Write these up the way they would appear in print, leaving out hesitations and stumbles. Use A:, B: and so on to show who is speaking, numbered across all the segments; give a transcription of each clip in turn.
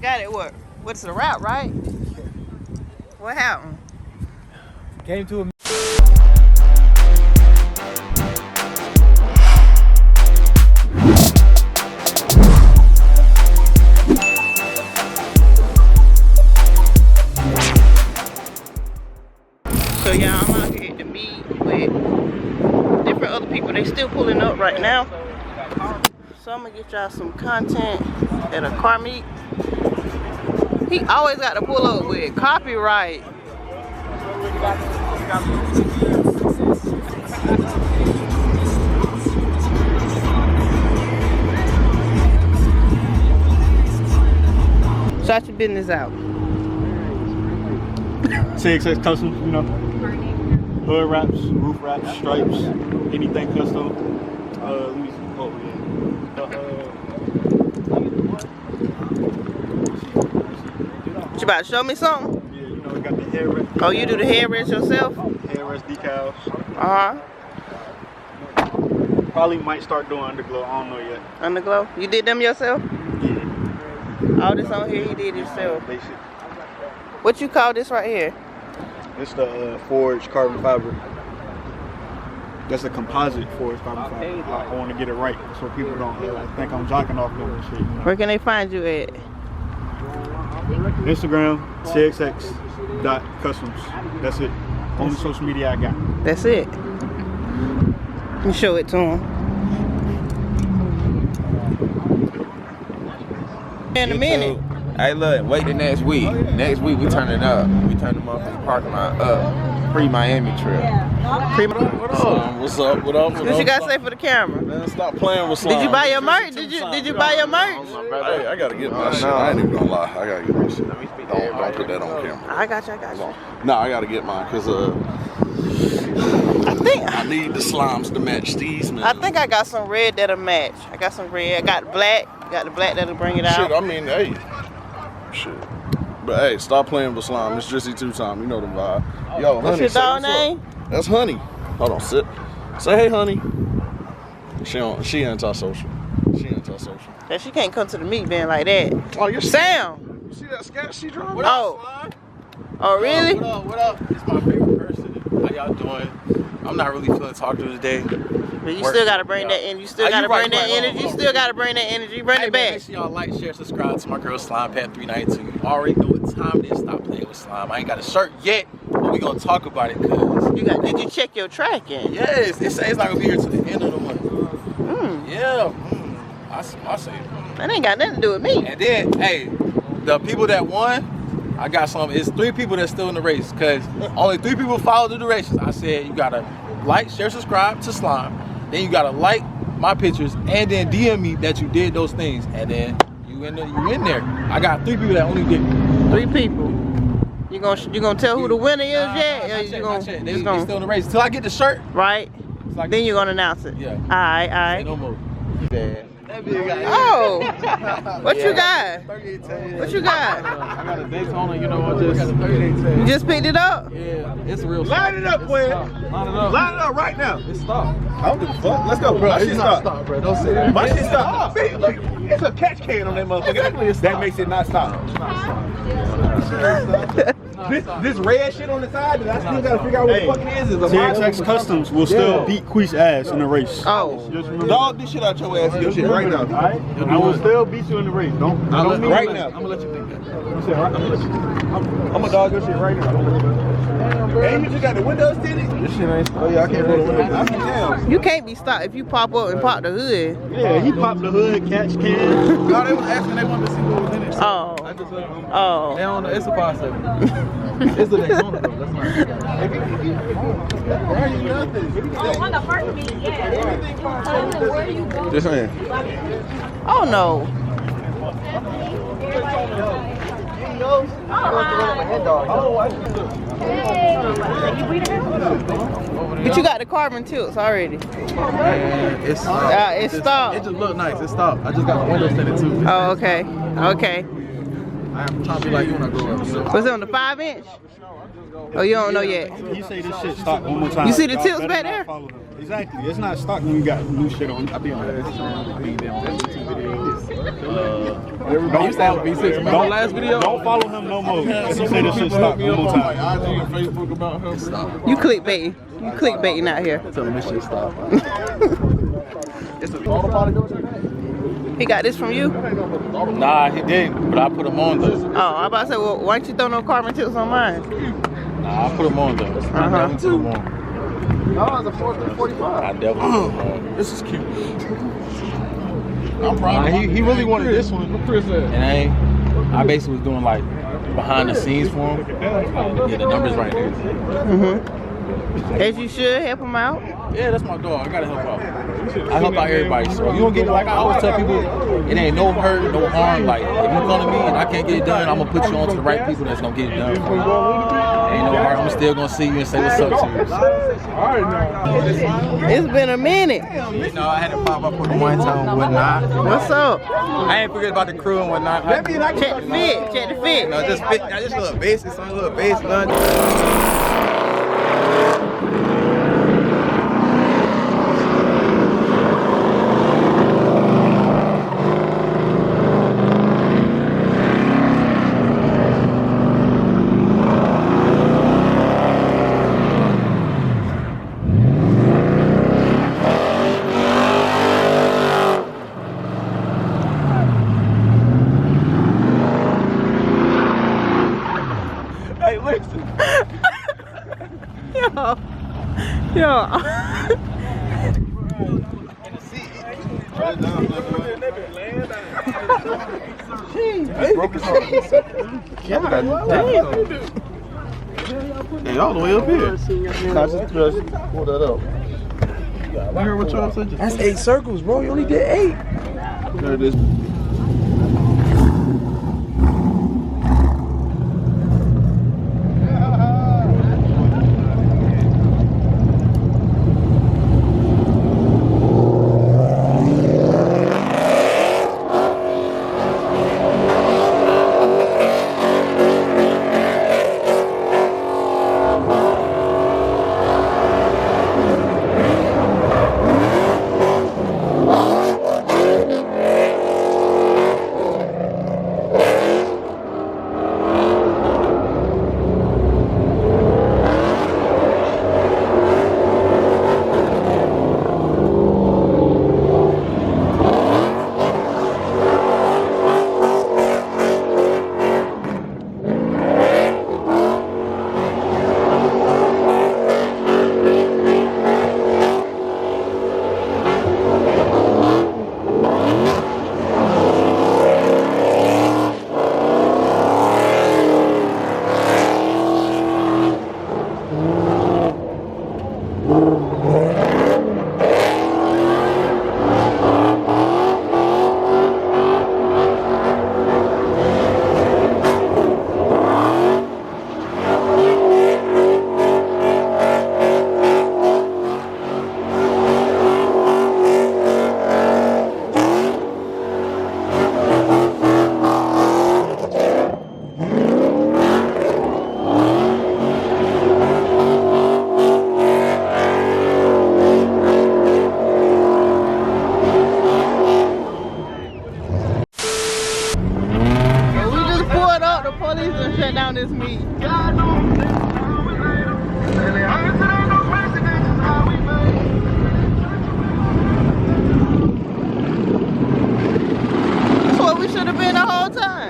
A: Scat at work. What's the route, right? What happened?
B: Came to a
A: So y'all, I'm out here to meet with different other people. They still pulling up right now. So I'm gonna get y'all some content at a car meet. He always got to pull up with copyright. Shout your business out.
C: CXX custom, you know, hood wraps, roof wraps, stripes, anything custom. Let me see. Oh
A: You about to show me something?
C: yeah, you know, we got the headrest.
A: Oh, you do the headrest yourself?
C: Headrest decals. Probably might start doing underglow. I don't know yet.
A: Underglow? You did them yourself?
C: Yeah.
A: All this on here you did yourself.
C: Basic.
A: What you call this right here?
C: It's the forged carbon fiber. That's a composite forged carbon fiber. I want to get it right so people don't think I'm jocking off them and shit. You know?
A: Where can they find you at?
C: Instagram, cxx.customs. That's it. Only social media I got.
A: That's it. You show it to them. In a minute.
D: Hey, look, wait the next week. Next week we turn it up. We turn the motherfucking parking lot up. Pre-Miami trip.
E: What's up? What up?
A: What you gotta say for the camera?
E: Man, stop playing with slime.
A: Did you buy your merch? Did you buy your merch?
E: Hey, I gotta get my shit. I ain't even gonna lie. I gotta get my shit. Don't put that on camera.
A: I got you.
E: No, I gotta get mine because I need the slimes to match these, man.
A: I think I got some red that'll match. I got some red. I got black. Got the black that'll bring it out.
E: Shit, I mean, hey. Shit. But hey, stop playing with slime. It's Drizzy 2 time. You know the vibe. Yo,
A: What's
E: honey,
A: your dog
E: what's
A: name?
E: up. That's Honey. Hold on, sit. Say hey, Honey. She antisocial. She antisocial.
A: That she can't come to the meet being like that.
E: Oh, you're
A: Sam.
E: You see that Scat she drove?
A: Oh. Oh, really?
B: What up? What up? It's my favorite person. How y'all doing? I'm not really feeling talkative today.
A: But you still gotta bring that in. You still gotta bring that energy. You still gotta bring that energy. Bring it back.
B: Make sure y'all like, share, subscribe to my girl Slime Pat 392. You already know what time it is. Stop playing with slime. I ain't got a shirt yet, but we gonna talk about it. Cause
A: Did you check your tracking?
B: yes, it says it's not gonna be here till the end of the month. Yeah. I say.
A: That ain't got nothing to do with me.
B: And then, hey, the people that won, I got some. It's 3 people that's still in the race, cause only 3 people followed the directions. I said you gotta like, share, subscribe to Slime. Then you gotta like my pictures and then DM me that you did those things, and then you in there. I got 3 people that only did
A: 3 people. You gonna tell who the winner is yet?
B: They still in the race till I get the shirt.
A: Right. Then you're gonna announce it.
B: Yeah.
A: All right.
B: No more.
A: Oh, what you got? What you got?
B: I got a Daytona, you know what? You
A: just picked it up?
B: Yeah, it's real.
C: Line it up, Quinn.
B: Line it up.
C: Line it up right now.
B: It's stopped.
C: I don't give a fuck. Let's go, bro. My shit stop.
B: Stop, bro. Don't say that.
C: My shit stop. It's a catch can on that motherfucker. That makes it not stop. This red shit on the side that I still gotta figure out what the fuck it is a CXX Customs will still beat Quee's ass in the race.
A: Oh.
C: Dog this shit out your ass in your shit right now. Alright? I will still beat you in the race. Don't right now.
B: I'm gonna let you think that.
C: I'm gonna dog your shit right now. And you just got the windows tinted? This shit ain't. Oh yeah, I can't roll the windows. I can tell.
A: You can't be stopped if you pop up and pop the hood.
C: Yeah, he popped the hood, catch can.
B: No, they was asking, they wanted to see what was in it. So
A: Oh.
B: I just let them.
A: Oh.
B: They don't know. It's a 5.7. It's the Daytona though. That's not.
F: On the first meeting, yeah. Where you go?
C: This man.
A: Oh no. But you got the carbon tilts already.
B: Man, it's
A: stopped.
B: It just looked nice. It stopped. I just got the windows tinted too.
A: Oh, okay. Okay.
B: I'm trying to be like you when I grow up. So.
A: Was it on the 5-inch? Oh, you don't know yet.
C: You say this shit stop one more time.
A: You see the tilts back there?
C: Exactly. It's not stock when you got new shit on. I be on that.
B: I used to have a V6. Remember the last video?
C: Don't follow him no more. He said this shit stop one more time.
B: IG and Facebook about him.
A: You clickbaiting. You clickbaiting out here.
B: Tell him this shit stop.
A: He got this from you?
B: Nah, he didn't, but I put him on though.
A: Oh, I about to say, well, why don't you throw no carbon tips on mine?
B: Nah, I put him on though. I definitely put him on.
E: No, it's a 45.
B: I definitely put him on.
E: This is cute.
B: I'm proud.
C: He really wanted this one.
B: And I basically was doing like behind the scenes for him. Yeah, the numbers right there.
A: As you should, help him out.
B: Yeah, that's my dog. I gotta help out. I help out everybody. So you don't get like I always tell people, it ain't no hurt, no harm. Like if you come to me and I can't get it done, I'm gonna put you on to the right people that's gonna get it done for you. Ain't no harm. I'm still gonna see you and say what's up to you.
A: It's been a minute.
D: You know, I had to pop up with the one time and whatnot.
A: What's up?
D: I ain't forget about the crew and whatnot.
A: Check the fit. Check the fit.
D: No, just fit. I just a little basic, some little basic lunch.
A: Yo.
E: Hey, all the way up here. Just pull that up. You heard what y'all said?
D: That's 8 circles, bro. You only did 8.
E: There it is.
A: shut down this meet. That's what we should have been the whole time.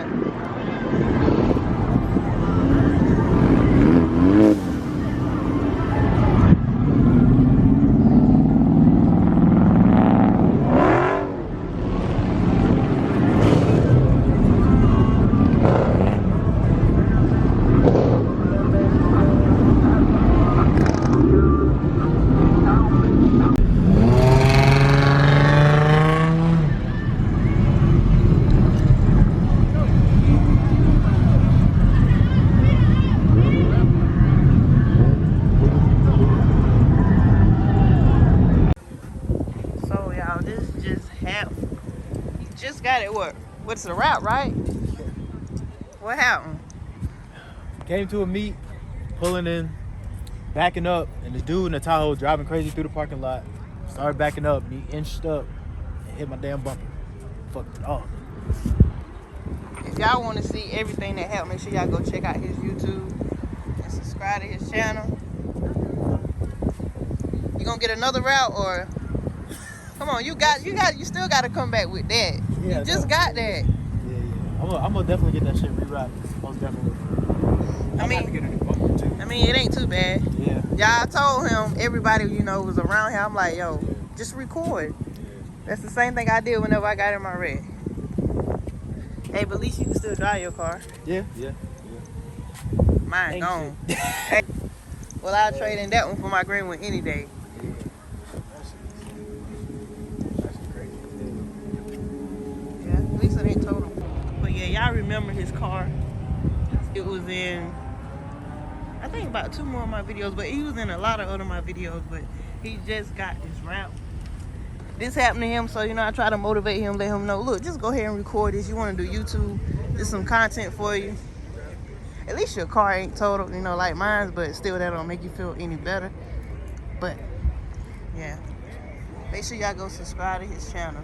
A: Got it. What's the route, right? What happened?
G: Came to a meet, pulling in, backing up, and this dude in the Tahoe driving crazy through the parking lot. Started backing up, he inched up, and hit my damn bumper. Fucked it all.
A: If y'all want to see everything that happened, make sure y'all go check out his YouTube and subscribe to his channel. You gonna get another route or? Come on, you still got to come back with that.
G: Yeah,
A: you just got that.
G: Yeah. I'm gonna definitely get that shit rerouted. Most definitely.
A: I
G: have to get a new bumper too.
A: mean, it ain't too bad.
G: Yeah.
A: Y'all told him, everybody, was around here. I'm like, yo, just record. That's the same thing I did whenever I got in my red. Hey, but at least you can still drive your car.
G: Yeah.
A: Mine
G: Ain't
A: gone. Hey, well, I'll trade in that one for my green one any day. Yeah, at least it ain't total. But yeah, y'all remember his car. It was in, I think about 2 more of my videos, but he was in a lot of other of my videos, but he just got this route. This happened to him, so I try to motivate him, let him know, look, just go ahead and record this. You want to do YouTube, there's some content for you. At least your car ain't total, like mine, but still that don't make you feel any better. But yeah, make sure y'all go subscribe to his channel.